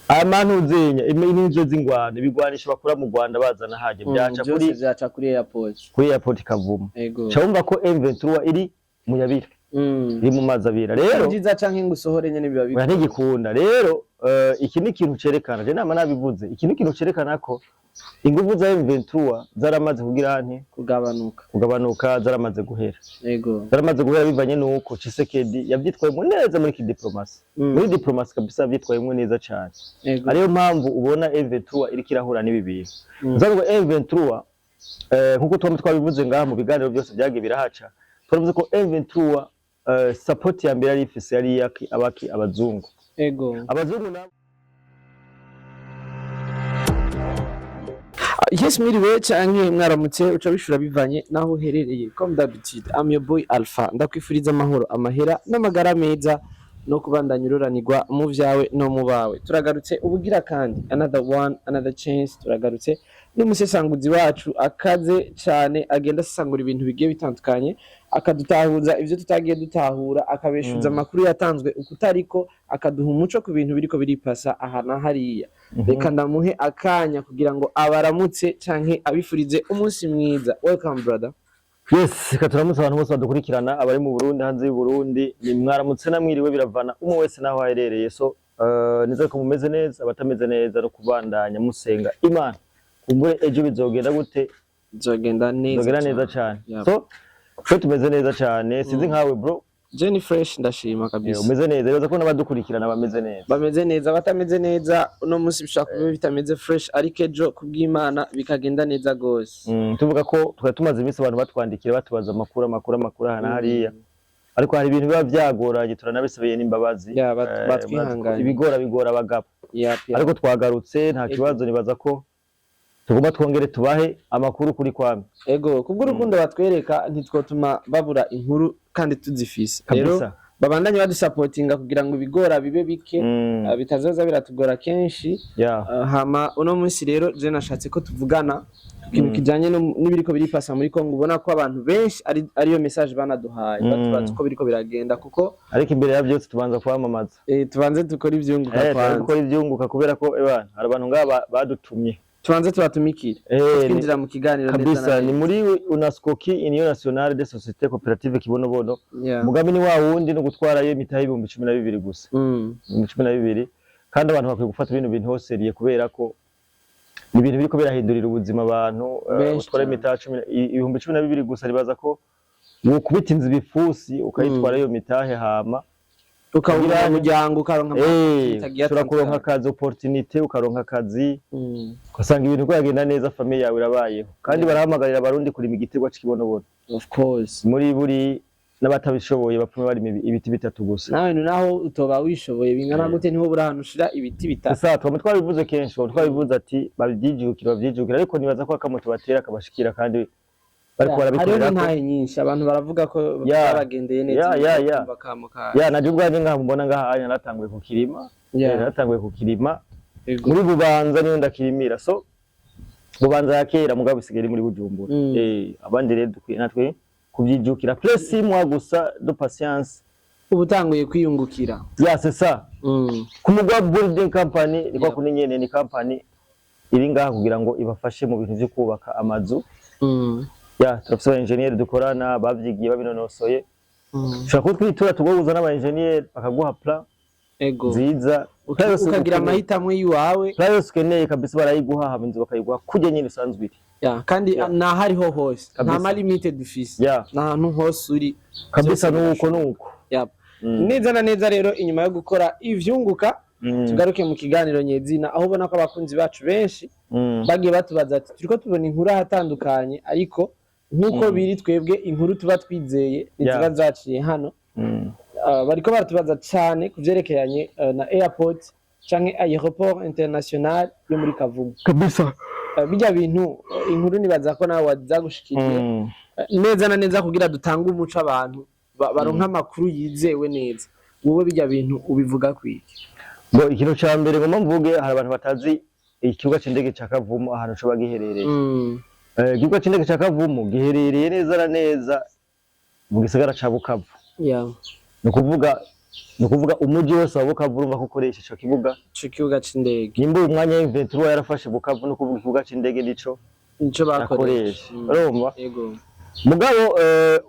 amantu zenya n'inzo z'ingwana ibigwanisha bakura mu Rwanda bazana haje byaca kuri airport Kavumu ego cyumva ko M23 iri mu yabira iri mu mazabira rero byiza canke ngusohore nyene biba bikora ntigikunda rero iki ni ikintu cerekana je nama nabivuze iki ni ikintu cerekana ko ingufu za M23 zaramaze kugira nti kugabanuka zaramaze guhera yego zaramaze guhera bivanye nuko Tshisekedi yavyitwaye neza muri kidiplomasi muri diplomasi kabisa yavyitwaye neza cyane ariyo mpamvu ubona M23 iri kirahura nibi bintu zarwo M23 nkuko twabivuze ngaha mu biganiro byose byagiye birahaca twavuze ko M23 support ya mbere ari ifise ari abaki abazungu ego abazungu nabo yes miriwe canke mwaramutse uca bishura bivanye naho uherereye comme d'habitude I'm your boy Alpha ndakwifuriza amahoro amahera n'amagara meza no kubandanya ururanirwa mu vyawe no mu bawe turagarutse ubugira kandi another chance turagarutse n'umusesanguzi wacu akaze cyane agenda asesangura ibintu bigiye bitandukanye akadutahuza ivyo tutagiye dutahura akabeshuza amakuru yatanzwe ukutariko akaduha umuco ku bintu biriko biripasa aha na hariya reka ndamuhe akanya kugira ngo abaramutse canke abifurize umunsi mwiza. Welcome brother. Yes, katuramutse abantu bose badukurikirana abari mu Burundi hanze y'u Burundi ni mwaramutse namwiriwe biravana umwe wese naho aherereye so nizere ko mumeze neza abatameze neza no kubandanya musenga Imana kumbure ejo bizogenda gute bizogenda neza cyane so tumeze neza cyane sinzi nkawe bro Jenny fresh ndashima kabisa umeze neza rero ko nabadukurikirana bameze neza batameze neza uno munsi bishaka kuba bitameze fresh ariko ejo kubw'Imana bikagenda neza gose tuvuga ko tumaze iminsi abantu batwandikira batubaza amakuru hana hariya ariko hari ibintu biba byagoranye turanabisabeye n'imbabazi batwihanganye bigora abagabo ariko twagarutse nta kibazo nibaza ko tugomba twongere tubahe amakuru kuri kwame ego kubw'urukundo batwereka ntitwotuma babura inkuru kandi tuzifise rero babandanye badusupportinga kugira ngo ibigora bibe bike bitazoza biratugora kenshi hama uno munsi rero je nashatse ko tuvugana ikintu kijanye n'ibiriko biripasa muri Kongo ubona ko abantu benshi ariyo message banaduhaye batubaza uko biriko biragenda kuko ariko imbere ya byose tubanza kwamamaza tubanze dukora ivyunguka kubera ko hari abantu ngaba badutumye tubanze tubatumikira twinjira mu kiganiro kabisa ni muri UNASCOKI Union Nationale des Sociétés Coopératives Kibonobono mugambi ni wa wundi no gutwarayo imitahe ibihumbi 12 gusa 12 kandi abantu bakwiye gufata ibintu hoseriye kubera ko ibintu biriko birahindurira ubuzima abantu gutwara imitahe ibihumbi 12 gusa ribaza ko ukubita inzu bifusi ukayitwarayo imitahe hama ukabura umuryango ukaronka turakuronka akazi opportunité ukaronka akazi ugasanga ibintu kwagenda neza famille yawe irabayeho kandi barahamagarira abarundi kurima igiterwa cy'ikibonobono of course muri buri n'abatabishoboye bapfume bari ibiti bitatu gusa nawe naho utoba wishoboye bingana gute niho burahanushira ibiti bitatu sasa twabivuze kenshi twabivuze ati babyijukira ariko nibaza ko akamoto batera kabashikira kandi bariko barabikorera ntahe nyinshi abantu baravuga ko babagendeye neza naje ubwanje ngaha mbona ngaha anya natanguye kukirima muri Bubanza niyo ndakirimira so Bubanza yakera mugabo bisigari muri Bujumbura abandi rero dukwiye natwe kubyijukira plus 6 mois gusa de patience ubutanguye kwiyungukira c'est ça kumugwa building company niko kuninyene ni company iri ngaha kugira ngo ibafashe mu bintu byo kubaka amazu turafise engineer dukorana bavyigiye babinonosoye shaka twitura tugobuza n'aba engineer bakaguha plan ziza ukagira amahitamo yiwawe plan ukeneye kabisa barayiguha habanze bakayiguha kujye nyine sanzwe kandi na hariho hose nta ma limited dufise n'ahantu hose uri kabisa nuko neza na neza rero inyuma yo gukora ivyunguka tugaruke mu kiganiro nyezina aho ubona ko abakunzi bacu benshi bagiye batubaza ati turiko tubona inkuru hatandukanye ariko nkuko biri twebwe inkuru tuba twizeye niziba zaciye hano bariko baratubaza cyane kuvyerekeranye na airport canke aéroport international yo muri Kavumu kabisa bijya bintu inkuru nibaza ko nawe wazagushikiriye neza na neza kugira dutanga umuco abantu baronka amakuru yizewe neza wowe bijya bintu ubivuga kwiki ngo ikintu ca mbere ngoma mvuge hari abantu batazi ikibuga c'indege ca Kavumu ahantu coba giherereye ikibuga c'indege ca Kavumu giherereye neza na neza mu gisagara ca Bukavu ni kuvuga ni ukuvuga umuji wose wa Bukavu urumva ko ukoresha ico kibuga c'indege nimba uyu mwanya M23 yarafashe Bukavu no kuvuga ikibuga c'indege nico bakoresha urumva mugabo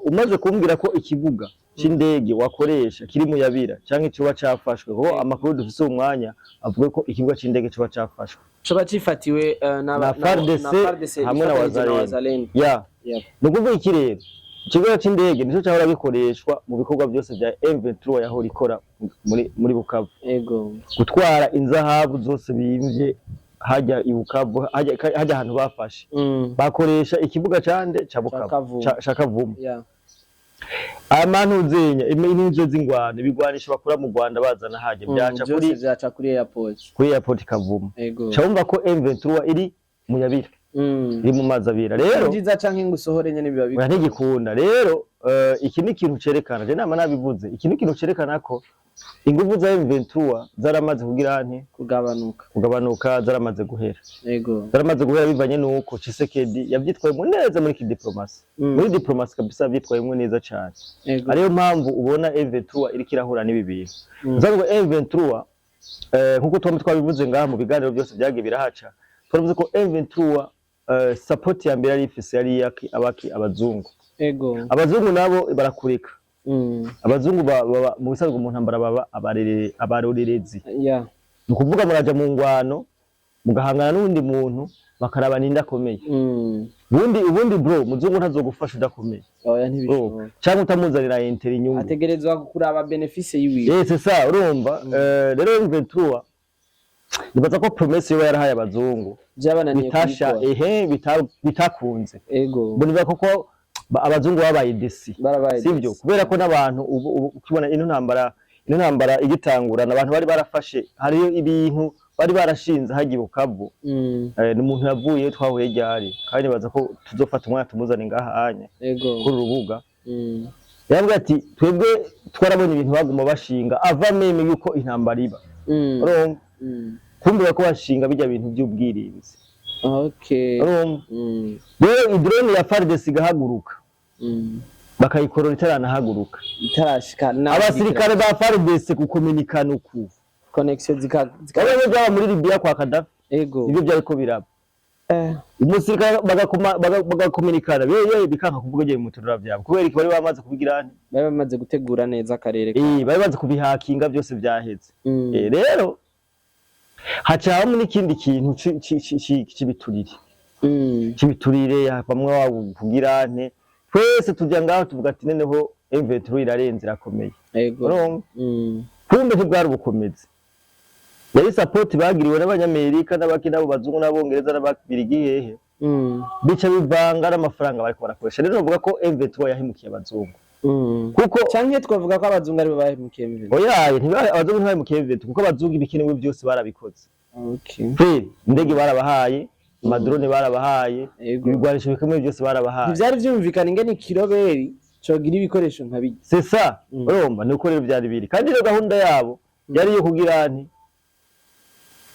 umaze kumbwira ko ikibuga c'indege wakoresha kiri mu Yabira canke coba cafashwe ho amakuru dufise umwanya avuga ko ikibuga c'indege coba cafashwe coba cifatiwe na FARDC hamwe na Wazalendo no kuvuga iki rero ikibuga c'indege nico cyahora gikoreshwa mu bikorwa byose bya M23 yahora ikora muri Bukavu gutwara inzahabu zose bimvye hajya ibukavu hajya ahantu bafashe bakoresha ikibuga cande ca Bukavu ca Kavumu amantu zenya iminizo z'ingwane bigwanisha bakura mu Rwanda bazana haje byaca kuri airport Kavumu cyumva ko M23 iri mu Yabira iri mu mazabira rero nziza canke ngusohore nyene biba bikora ntigikunda rero iki ni ikintu cerekana je nama nabivuze iki ni ikintu cerekana ko ingufu za M23 zaramaze kugira nti kugabanuka zaramaze guhera zaramaze guhera bivanye nuko Tshisekedi yavyitwaye mu neza muri kidiplomasi muri diplomasi kabisa yavyitwaye neza cyane ariyo mpamvu ubona M23 iri kirahura n'ibi bintu zango M23 nkuko twabivuze ngaha mu biganiro byose byagiye birahaca twavuze ko M23 support ya mbere ari ifise yari abazungu abazungu nabo barakureka abazungu mu bisanzwe mu ntambara baba abarorerezi ni ukuvuga muraja mu ngwano mugahangana n'undi muntu bakaraba ninda akomeye ubundi bro muzungu ntazogufasha udakomeye cyangwa utamuzanira interi inyungu ategerezwa kuraba benefice yiwe c'est ça urumva rero M23 nibaza ko promesse yo yarahaye abazungu bitasha bitakunze mbona koko abazungu babaye desi sivyo kubera ko n'abantu ukibona ino ntambara igitangurana abantu bari barafashe hariyo ibintu bari barashinze hagiye Bukavu n'umuntu yavuye twahuye ryari kandi baza ko tuzofata umwana tumuzana ngaha anya kuri rubuga yavuga ati twebwe twarabonye ibintu baguma bashinga ava meme yuko intambara iba kumbura ko bashinga bijya bintu by'ubwirinzi rero idrone ya FARDC igahaguruka bakayikorora itaranahaguruka abasirikare ba FARDC kukominikana uku connection zikaba muri Libya kwa Gaddafi ibyo byari ko biraba umusirikare bagakominikana bikanka kuvuga je mu turura byabo kubera iki bari bamaze kubigirana bari bamaze gutegura neza akarere bari bamaze kubihakinga byose byaheze rero hacamo n'ikindi kintu cibiturire bamwe wabugirane twese tujya ngaho tuvuga ati neneho M23 irarenze irakomeye kumbe ntibwari bukomeze yari support bagiriwe n'abanyamerika n'abo bazungu n'abongereza n'ababirigi hehe bica bivanga n'amafaranga bariko barakoresha rero bavuga ko M23 yahemukiye abazungu kuko canke twavuga ko abazungu ari bahemukiye M23 oya abazungu ntibahemukiye M23 kuko abazungu ibikenewe byose barabikoze indege barabahaye amadrone barabahaye ibigwanisho bikomeye byose barabahaye ivyari vyumvikana ingene kiroberi cogira ibikoresho nkabije c'est ça urumva nuko rero byari biri kandi rero gahunda yabo yari yo kugira nti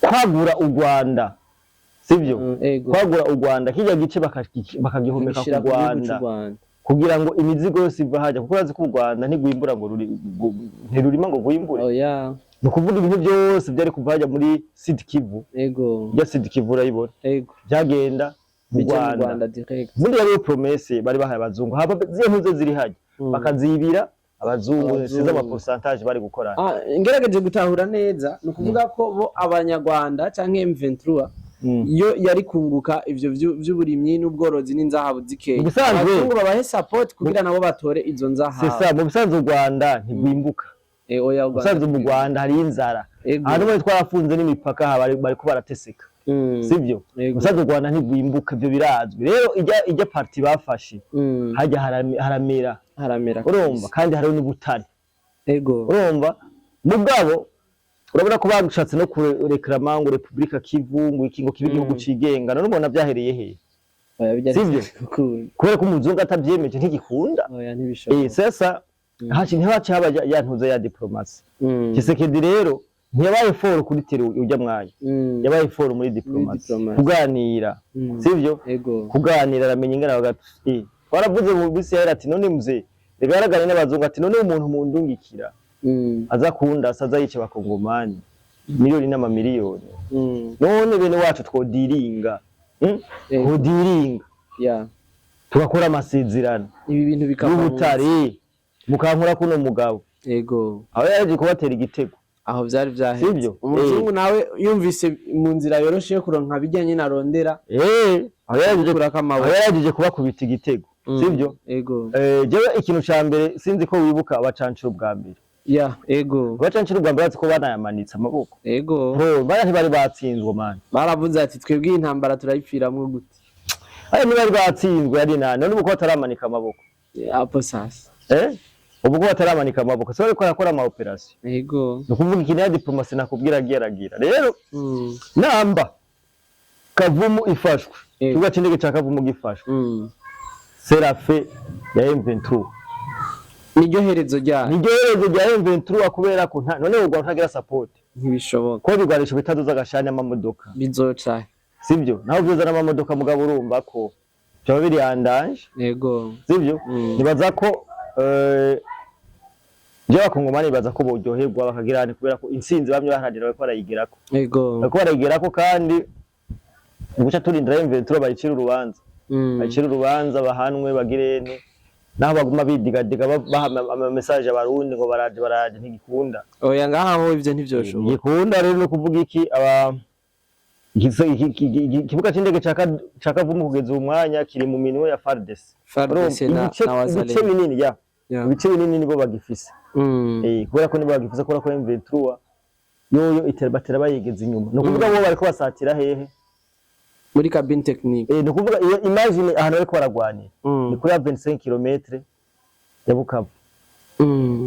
kwagura u Rwanda sivyo kwagura u Rwanda kijya gice bakagihomeka ku Rwanda kugira ngo imizigo yose iva haja kuko urazi ko u Rwanda ntigwimbura ngo ntirurima ngo gwimbure no kuvuga ibintu byose byari kuva haja muri Sud Kivu ya Sud Kivu urayibona byagenda mu Rwanda direct muri rero promesse bari bahaye abazungu haba zimpuze ziri haje bakazibira abazungu siza ama pourcentage bari gukora ngerageje gutahura neza no kuvuga ko bo abanyarwanda canke M23 iyo yari kunguka ivyo vy'uburimyi n'ubworozi n'inzahabu zikeye abazungu babahe support kugira nabo batore izo nzahabu c'est ça mu bisanzwe u Rwanda ntigwimbuka oya usanzwe mu Rwanda hari inzara ahantu bari twarafunze n'imipaka bari ko barateseka sivyo usanzwe u Rwanda ntigwimbuka ibyo birazwi rero ijya parti bafashe hajya haramera urumva kandi hari n'ubutare urumva mugabo urabona ko bagushatse no kurekrama ngo Republika Kivu ikingo kibi gihugu cigenga none ubona byahereye he sivyo kubera ko umuzungu atabyemeje ntigikunda sasa ntihaci haba yantuze ya diplomasi Tshisekedi rero ntiyabaye foro kuri tero ujya mwaye yabaye foro muri diplomasi kuganira sivyo kuganira aramenye ingana bagati waravuze mu bisi yari ati none muze bigaragara n'abazungu ati none umuntu mundungikira aza kundasa aza yice bakongomani miliyoni n'amamiliyoni none bene wacu twodiringa twodiringa tugakora amasezerano ibi bintu bikabutare mukankura kuno mugabo yego aho yaje kubatera igitego aho byari byaheze umuzungu nawe yumvise mu nzira yoroshe yo kuronka bijyanye na rondera aho yaje kubakubita igitego sibyo yego jewe ikintu ca mbere sinzi ko wibuka abacanciro bwa mbere yego abacanciro bwa mbere ko banayamanitse amaboko yego bari ntibari batsinzwe man baravuze ati twebwe intambara turayipfiramwe gute ntibari batsinzwe yari none ubu ko bataramanika amaboko apo sasa ubu ko bataramanika amaboko so ariko arakora ama operation yego nukuvuga ikintu ya diplomasi nakubwira ageragira rero namba kavumu ifashwe tuga Cindege ca kavumu gifashwe serafe ya M23 niryo herezo rya M23 kubera ko none urwa ntagira support ntibishoboka ko bigwarisha bitazo z'agashanya amamodoka bizoca sivyo naho byuzana amamodoka mugabo urumva ko byo biri yandanje yego sivyo nibaza ko jewe akongomani baza ko boryoherwa bakagirana kubera ko insinzi bamwe baharanira bako barayigirako bako barayigirako kandi guca turindira M23 bayicira urubanza bahanwe bagirene naho baguma bidigadiga baha message abarundi ngo baraje ntigikunda oya ngaho ivyo ntivyoshoboka gikunda rero no kuvuga iki ikibuga Cindege ca kavumu kugeza umwanya kiri mu minwe ya FARDC na wazalendo ibice binini ibice binini nibo bagifise kubera ko nibo bagifise kubera ko M23 yoyo iterbatera bayigeze inyuma no kuvuga bo bariko basatira hehe muri cabine technique no kuvuga imagine ahantu bariko baragwanira ni kuri 25 km ya Bukavu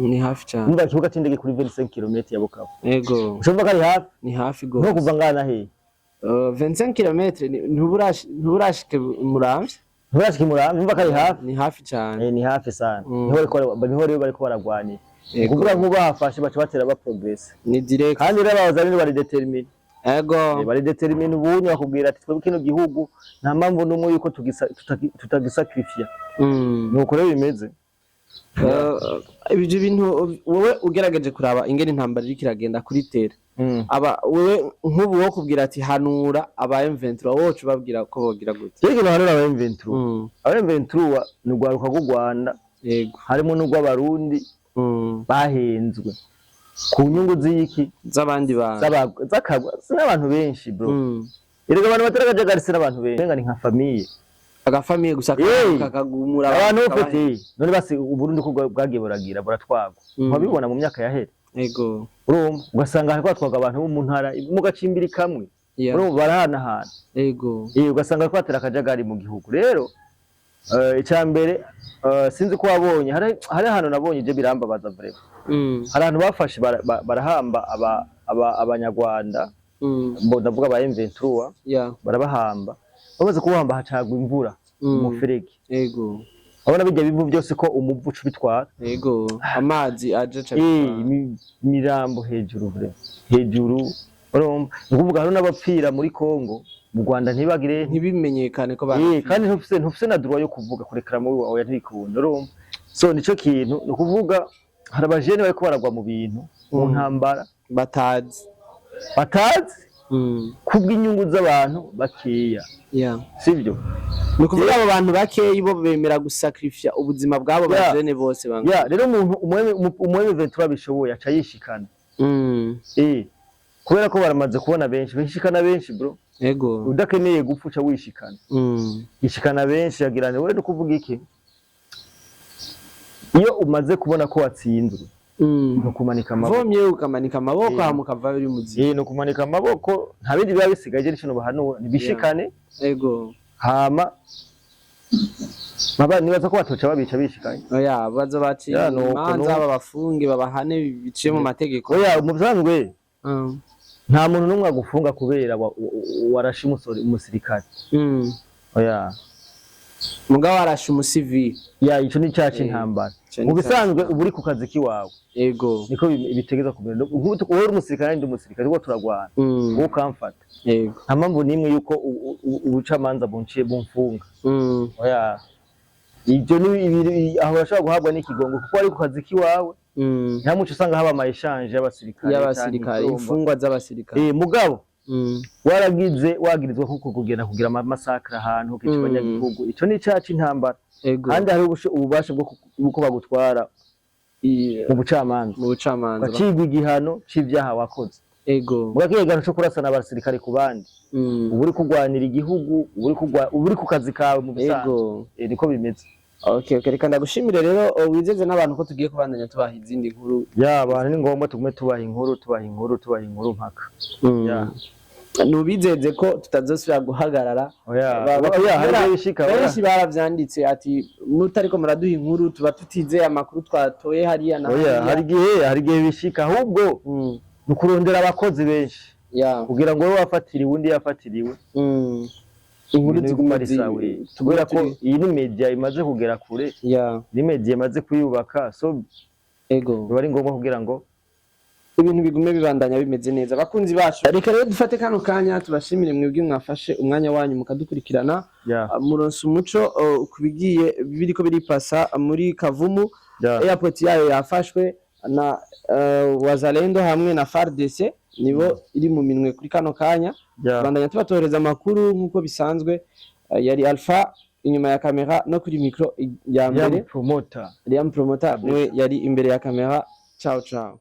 ni hafi cyane nimba ikibuga Cindege kuri 25 km ya Bukavu yego ushobora ko ari hafi ni hafi gose no kuva ngana hehe 25 km ntuburashike muramvye nimba kari hafi ni hafi cyane ni hafi sana niho rero bariko baragwanira kuvuga nkuba hafashe baca batera ba progress ni direct kandi rero abazalendo bari determine bari determine ubunye bakubwira ati twebwe kino gihugu nta mpamvu n'umwe yuko tutagisacrifier nuko rero bimeze ibyo bintu wowe ugerageje kuraba ingene intambara iri kiragenda kuri tere wowe nk'ubu wo kubwira ati hanura aba M23 wowe ubabwira ko bogira gute yego hanura aba M23 ni rwaruka rw'u Rwanda yego harimo n'urw'abarundi bahenzwe ku nyungu z'iki z'abandi n'abantu benshi bro erega abantu bataragajagarisa n'abantu benshi benga ni nka famille agafamiye gusa kakagumura abantu bafite none basi uburundi ko bwagiye buragira buratwagwa nkabibona mu myaka yahera yego urumva ugasanga hariko batwaga abantu bo mu ntara mu gacimbiri kamwe urumva barahanahana yego ugasanga hariko batera akajagari mu gihugu rero icambere sinzi ko wabonye hari ahantu nabonye je birambabaza vraiment hari ahantu bafashe barahamba abanyarwanda ndavuga ba M23 barabahamba bamaze kubahamba hacagwa imvura umuferege yego abona bijya bivu byose ko umuvu uca bitwara yego amazi aje mirambo hejuru hejuru urumva ukuvuga hari n'abapfira muri Kongo mu Rwanda ntibagire ntibimenyekane ko kandi ntufise na droit yo kuvuga kurekera mu wawe ntikunda urumva so nico kintu no kuvuga hari abajene bariko baragwa mu bintu mu ntambara batazi kubw'inyungu z'abantu bakeya sivyo no kuvuga abo bantu bakeyi bo bemera gusacrifice ubuzima bwabo bajene bose banga rero umuntu umwe Ventura bishoboye aca yishikana kubera ko baramaze kubona benshi bishikana benshi bro yego udakeneye gupfuca wishikana yishikana benshi yagirane wewe no kuvuga iki iyo umaze kubona ko watsinzwe no kumanika amaboko vomye ukamanika amaboko hamukava biri muzi no kumanika amaboko nta bindi biba bisigaje n'icyo bahanura nibishikane yego hama nibaza ko batoca babica bishikanye baza baci imanza babafunge babahane biciye mu mategeko mu bisanzwe nta muntu n'umwe agufunga kubera warashe umusirikare mugabo warashe umusivili ico ni cyacu intambara mu bisanzwe uba uri ku kazi kiwawe yego niko bitegeza kumera nk'uko uhora umusirikare ndi umusirikare uko turagwana uwo kamfata yego nta mpamvu nimwe yuko ubucamanza bunciye bumfunga ibyo ni aho urashobora guhabwa n'ikigongo kuko ari ku kazi kiwawe nta muco usanga haba ama exchange y'abasirikare imfungwa z'abasirikare mugabo wagirizwa nko kugenda kugira masakra ahantu kicibanya gihugu ico ni caca intambara kandi hari ububasha bwo ko bagutwara mu bucamanza bacigwa igihano c'ivyaha wakoze mugakigano cyo kurasana abasirikare ku bandi uri kugwanira igihugu uri ku kazi kawe mu bisanzwe niko bimeze. Okay, reka ndagushimire rero wizeze n'abantu ko tugiye kubandanya tubaha izindi nkuru. Abantu ni ngombwa tugume tubaha inkuru mpaka. Nubizeze ko tutazosubira guhagarara. Benshi baravyanditse ati mutariko muraduha inkuru tuba tutizeye amakuru twatoye hariya na hari gihe bishika ahubwo nukurondera abakozi benshi kugira ngo wowe wafatiriwe undi yafatiriwe inkuru ziguma risawe tubwira ko iyi ni media imaze kugera kure ni media imaze kuyubaka so bari ngombwa kugira ngo ibintu bigume bibandanya bimeze neza bakunzi bacu. Reka rero dufate kano kanya tubashimire mwebwe mwafashe umwanya wanyu mukadukurikirana muronse umuco kubigiye biriko biripasa muri Kavumu airport yayo yafashwe na Wazalendo hamwe na FARDC nibo iri mu minwe kuri kano kanya bandanya tubatohereza amakuru nkuko bisanzwe. Yari Alpha inyuma ya kamera no kuri micro ya mbere Liam Promoter niwe yari imbere ya kamera. Ciao ciao.